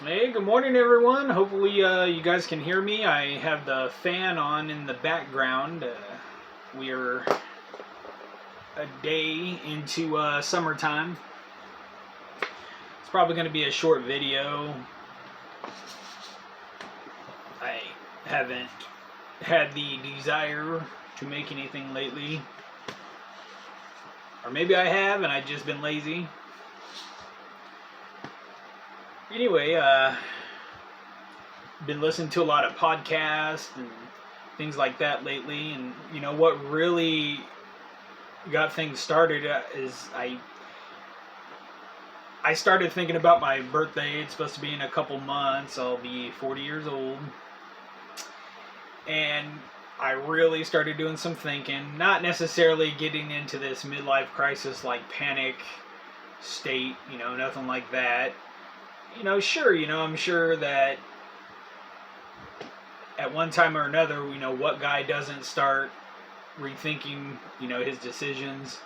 Hey, good morning, everyone. Hopefully, you guys can hear me. I have the fan on in the background. We are a day into summertime. It's probably going to be a short video. I haven't had the desire to make anything lately. Or maybe I have and I've just been lazy. Anyway, been listening to a lot of podcasts and things like that lately, and you know what really got things started is I started thinking about my birthday. It's supposed to be in a couple months. I'll be 40 years old, and I really started doing some thinking, not necessarily getting into this midlife crisis like panic state, nothing like that. Sure, I'm sure that at one time or another, what guy doesn't start rethinking, his decisions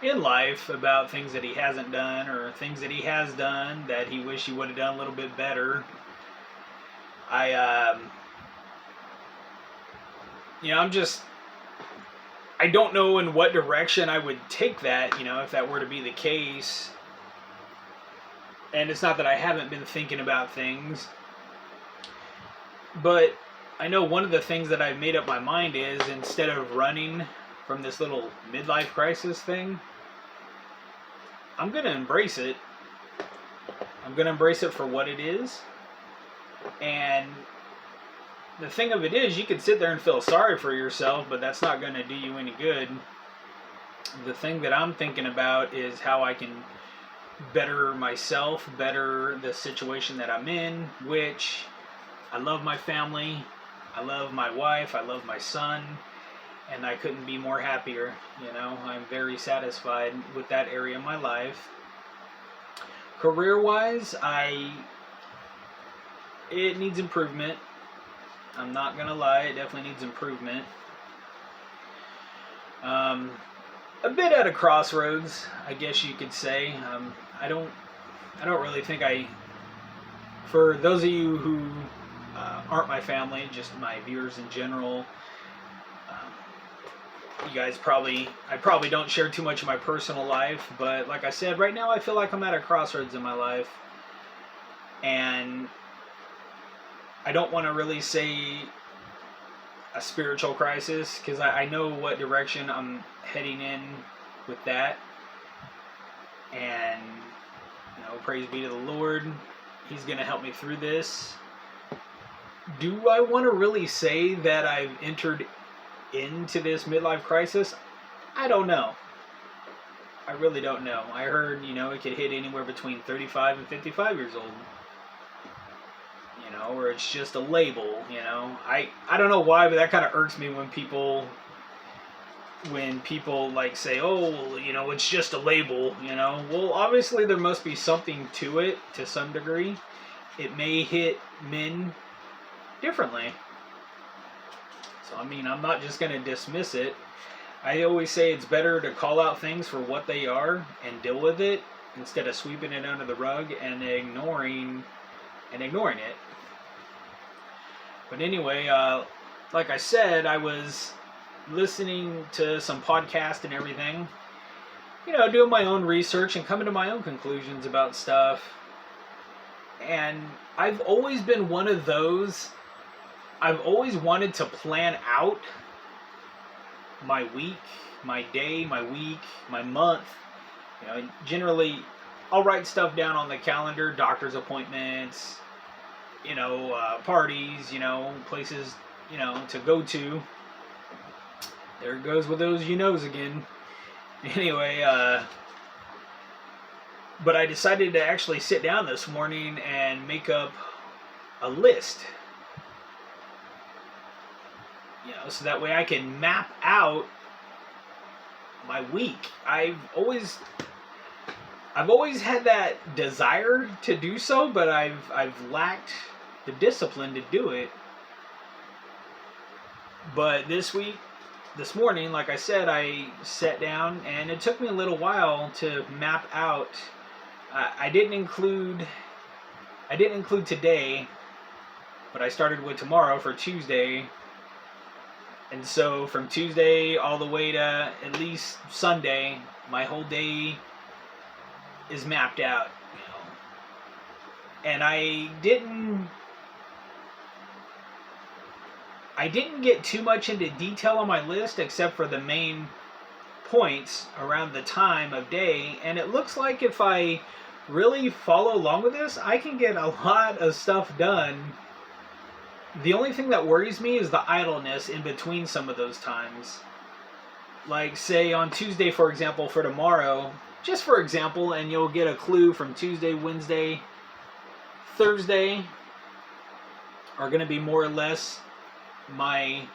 in life about things that he hasn't done or things that he has done that he wish he would have done a little bit better. I don't know in what direction I would take that, if that were to be the case. And it's not that I haven't been thinking about things, but I know one of the things that I've made up my mind is, instead of running from this little midlife crisis thing, I'm going to embrace it. I'm going to embrace it for what it is. And the thing of it is, you can sit there and feel sorry for yourself, but that's not going to do you any good. The thing that I'm thinking about is how I can better myself, better the situation that I'm in, which I love my family, I love my wife, I love my son, and I couldn't be more happier. I'm very satisfied with that area of my life. Career-wise, it needs improvement. I'm not gonna lie, it definitely needs improvement. A bit at a crossroads, I guess you could say. I don't really think for those of you who aren't my family, just my viewers in general, you guys I probably don't share too much of my personal life, but like I said, right now I feel like I'm at a crossroads in my life, and I don't want to really say a spiritual crisis, because I know what direction I'm heading in with that, and praise be to the Lord, He's going to help me through this. Do I want to really say that I've entered into this midlife crisis? I don't know. I really don't know. I heard, it could hit anywhere between 35 and 55 years old. Or it's just a label, I don't know why, but that kind of irks me when people like say, oh, it's just a label, Well, obviously there must be something to it to some degree. It may hit men differently. So, I'm not just going to dismiss it. I always say it's better to call out things for what they are and deal with it, instead of sweeping it under the rug and ignoring it. But anyway, like I said, I was listening to some podcasts and everything, doing my own research and coming to my own conclusions about stuff. And I've always been one of those. I've always wanted to plan out my week, my day, my week, my month. Generally, I'll write stuff down on the calendar, doctor's appointments, parties, places, to go to. There it goes with those again. Anyway, but I decided to actually sit down this morning and make up a list. So that way I can map out my week. I've always had that desire to do so, but I've lacked the discipline to do it. But this morning, like I said, I sat down, and it took me a little while to map out. I didn't include I didn't include today, but I started with tomorrow for Tuesday. And so from Tuesday all the way to at least Sunday, my whole day is mapped out, you know. And I didn't get too much into detail on my list except for the main points around the time of day, and it looks like if I really follow along with this, I can get a lot of stuff done. The only thing that worries me is the idleness in between some of those times. Like, say on Tuesday, for example, for tomorrow, just for example, and you'll get a clue from Tuesday, Wednesday, Thursday are going to be more or less my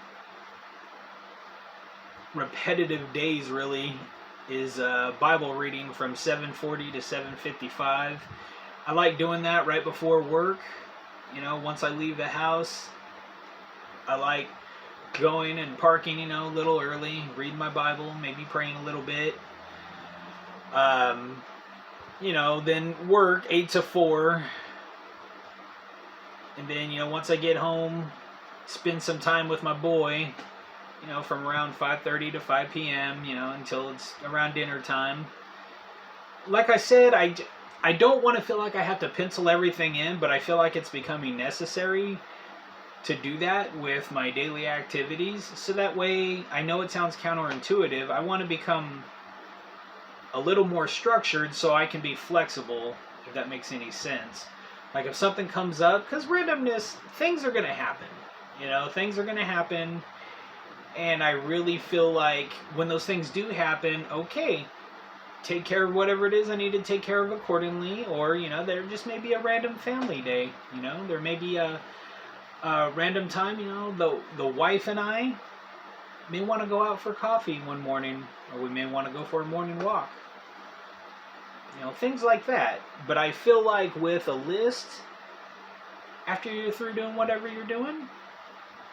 repetitive days, really, is Bible reading from 7:40 to 7:55. I like doing that right before work. You know, once I leave the house, I like going and parking, you know, a little early, reading my Bible, maybe praying a little bit. You know, then work 8 to 4. And then, you know, once I get home, spend some time with my boy, you know, from around 5:30 to 5 p.m., you know, until it's around dinner time. Like I said, I don't want to feel like I have to pencil everything in, but I feel like it's becoming necessary to do that with my daily activities. So that way, I know it sounds counterintuitive, I want to become a little more structured so I can be flexible, if that makes any sense. Like if something comes up, because randomness, things are going to happen. You know, things are going to happen. And I really feel like when those things do happen, okay, take care of whatever it is I need to take care of accordingly. Or, you know, there just may be a random family day. You know, there may be a random time, you know, the wife and I may want to go out for coffee one morning. Or we may want to go for a morning walk. You know, things like that. But I feel like with a list, after you're through doing whatever you're doing,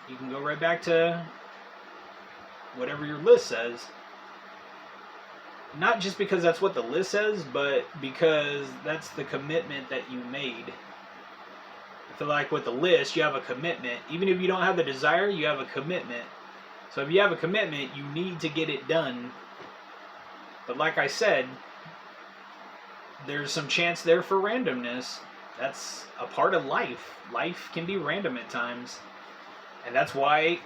you can go right back to whatever your list says. Not just because that's what the list says, but because that's the commitment that you made. I feel like with the list, you have a commitment. Even if you don't have the desire, you have a commitment. So if you have a commitment, you need to get it done. But like I said, there's some chance there for randomness. That's a part of life. Life can be random at times. And that's why,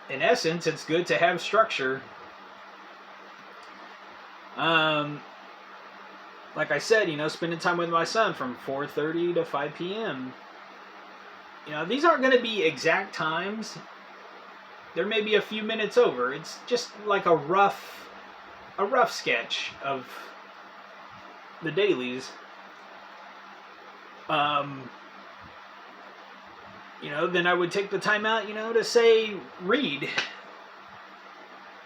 in essence, it's good to have structure. Like I said, you know, spending time with my son from 4:30 to 5 p.m. You know, these aren't going to be exact times. There may be a few minutes over. It's just like a rough sketch of the dailies. You know, then I would take the time out, you know, to say read.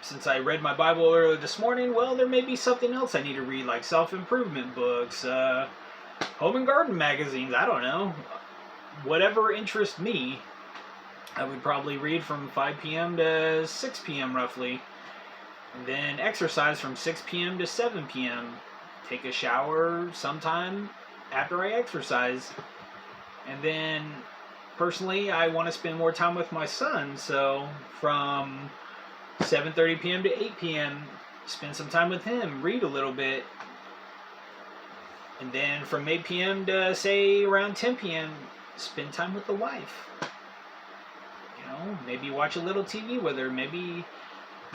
Since I read my Bible earlier this morning, well, there may be something else I need to read, like self-improvement books, home and garden magazines, I don't know. Whatever interests me, I would probably read from 5 p.m. to 6 p.m. roughly. And then exercise from 6 p.m. to 7 p.m. Take a shower sometime after I exercise. And then, personally, I want to spend more time with my son, so from 7:30 p.m. to 8 p.m., spend some time with him, read a little bit. And then from 8 p.m. to, say, around 10 p.m., spend time with the wife. You know, maybe watch a little TV with her, maybe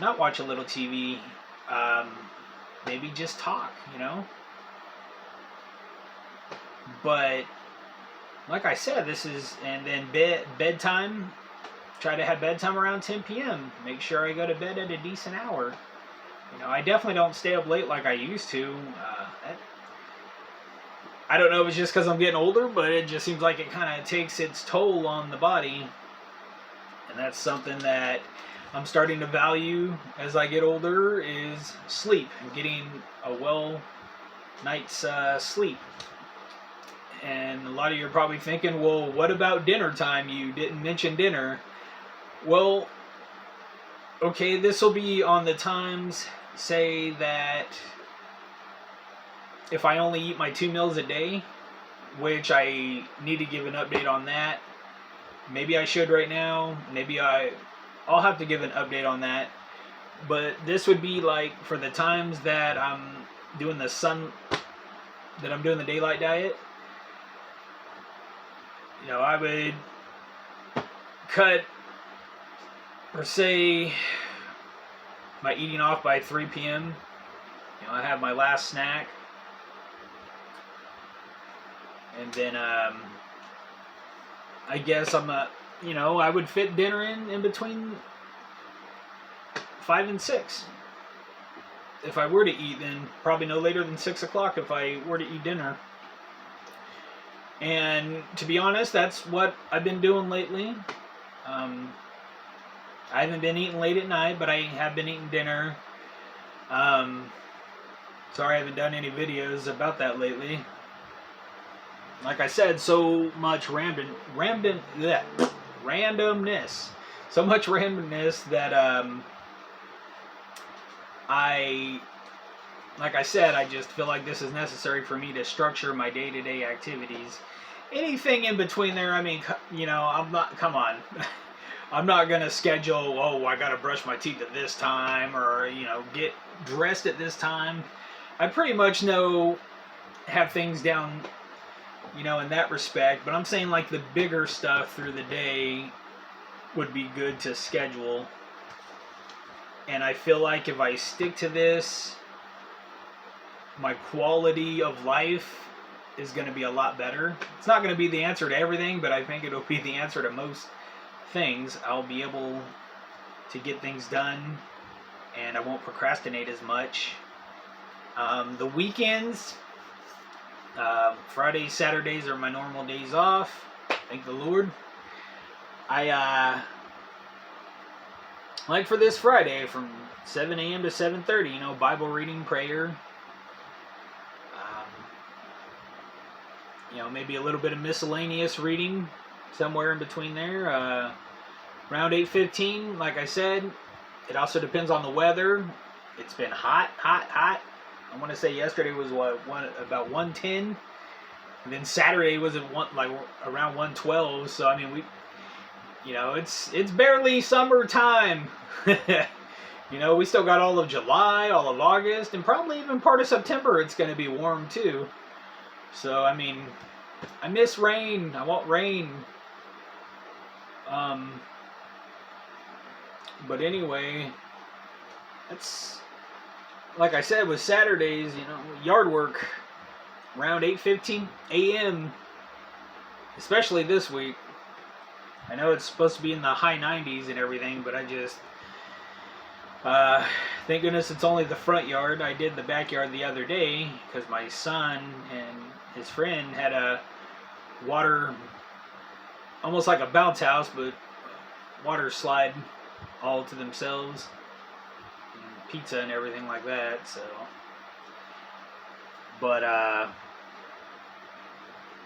not watch a little TV, maybe just talk, you know. But like I said, this is, and then bedtime, try to have bedtime around 10 p.m. Make sure I go to bed at a decent hour. You know, I definitely don't stay up late like I used to. I don't know if it's just because I'm getting older, but it just seems like it kind of takes its toll on the body. And that's something that I'm starting to value as I get older, is sleep. Getting a well night's sleep. And a lot of you are probably thinking, well, what about dinner time? You didn't mention dinner. Well, okay, this will be on the times, say that if I only eat my 2 meals a day, which I need to give an update on that. Maybe I should right now. Maybe I'll have to give an update on that. But this would be like for the times that I'm doing the daylight diet. You know, I would cut, or say, my eating off by 3 p.m. You know, I have my last snack. And then, I guess I would fit dinner in between 5 and 6. If I were to eat, then probably no later than 6 o'clock if I were to eat dinner. And to be honest, that's what I've been doing lately. I haven't been eating late at night, but I have been eating dinner. Sorry I haven't done any videos about that lately. Like I said, so much randomness. So much randomness that like I said, I just feel like this is necessary for me to structure my day-to-day activities. Anything in between there, I mean, come on. I'm not going to schedule, I got to brush my teeth at this time, or, get dressed at this time. I pretty much have things down, in that respect. But I'm saying, like, the bigger stuff through the day would be good to schedule. And I feel like if I stick to this, my quality of life is going to be a lot better. It's not going to be the answer to everything, but I think it'll be the answer to most things. I'll be able to get things done, and I won't procrastinate as much. The weekends, Fridays, Saturdays are my normal days off. Thank the Lord. Like for this Friday, from 7 a.m. to 7:30, Bible reading, prayer. Maybe a little bit of miscellaneous reading somewhere in between there. Around 8:15, like I said, it also depends on the weather. It's been hot. I want to say yesterday was about 110, and then Saturday was around 112. So I mean, it's barely summertime. We still got all of July, all of August, and probably even part of September. It's going to be warm too. So I mean, I miss rain. I want rain. But anyway, that's, like I said, with Saturdays, yard work around 8:15 a.m., especially this week. I know it's supposed to be in the high 90s and everything, but I just, thank goodness it's only the front yard. I did the backyard the other day because my son and his friend had a water, almost like a bounce house, but water slide all to themselves, and pizza and everything like that. So, but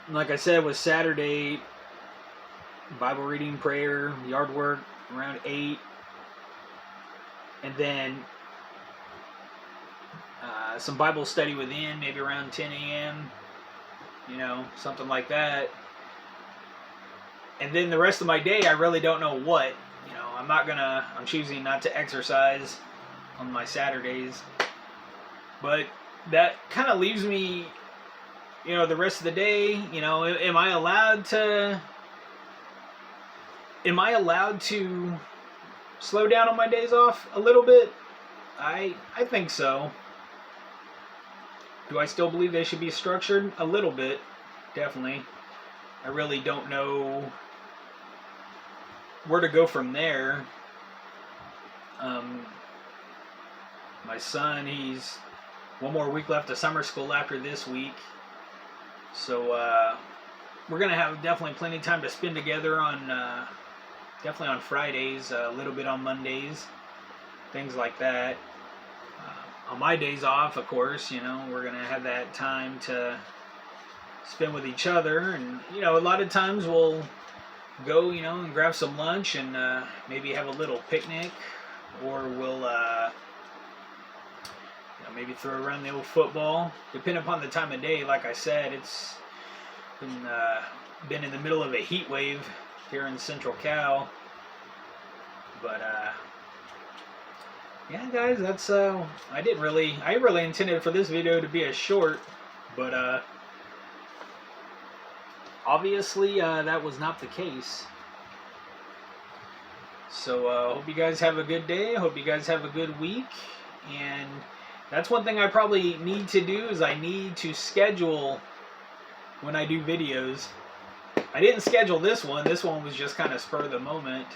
like I said, with Saturday, Bible reading, prayer, yard work around 8, and then some Bible study within, maybe around 10 a.m., something like that. And then the rest of my day, I really don't know what. I'm choosing not to exercise on my Saturdays. But that kind of leaves me, the rest of the day, am I allowed to slow down on my days off a little bit? I think so. Do I still believe they should be structured? A little bit, definitely. I really don't know where to go from there. My son, he's one more week left of summer school after this week. So we're going to have definitely plenty of time to spend together on, definitely on Fridays, a little bit on Mondays, things like that. On my days off, of course, we're going to have that time to spend with each other. And, a lot of times we'll go, and grab some lunch and maybe have a little picnic, or we'll maybe throw around the old football, depending upon the time of day. Like I said, it's Been in the middle of a heat wave here in Central Cal, but yeah, guys, that's I really intended for this video to be a short, but obviously that was not the case. So hope you guys have a good day. Hope you guys have a good week. And that's one thing I probably need to do, is I need to schedule when I do videos. I didn't schedule this one. This one was just kind of spur of the moment.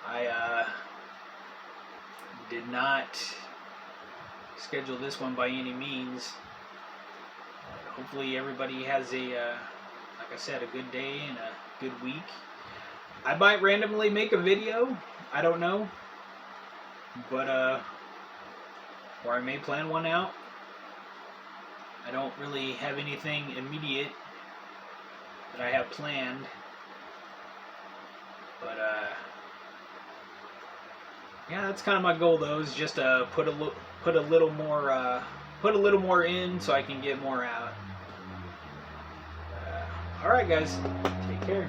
I did not schedule this one by any means. Hopefully everybody has a, like I said, a good day and a good week. I might randomly make a video. I don't know. But, or I may plan one out. I don't really have anything immediate that I have planned. But, yeah, that's kind of my goal, though, is just to put a little more in so I can get more out. All right, guys, take care.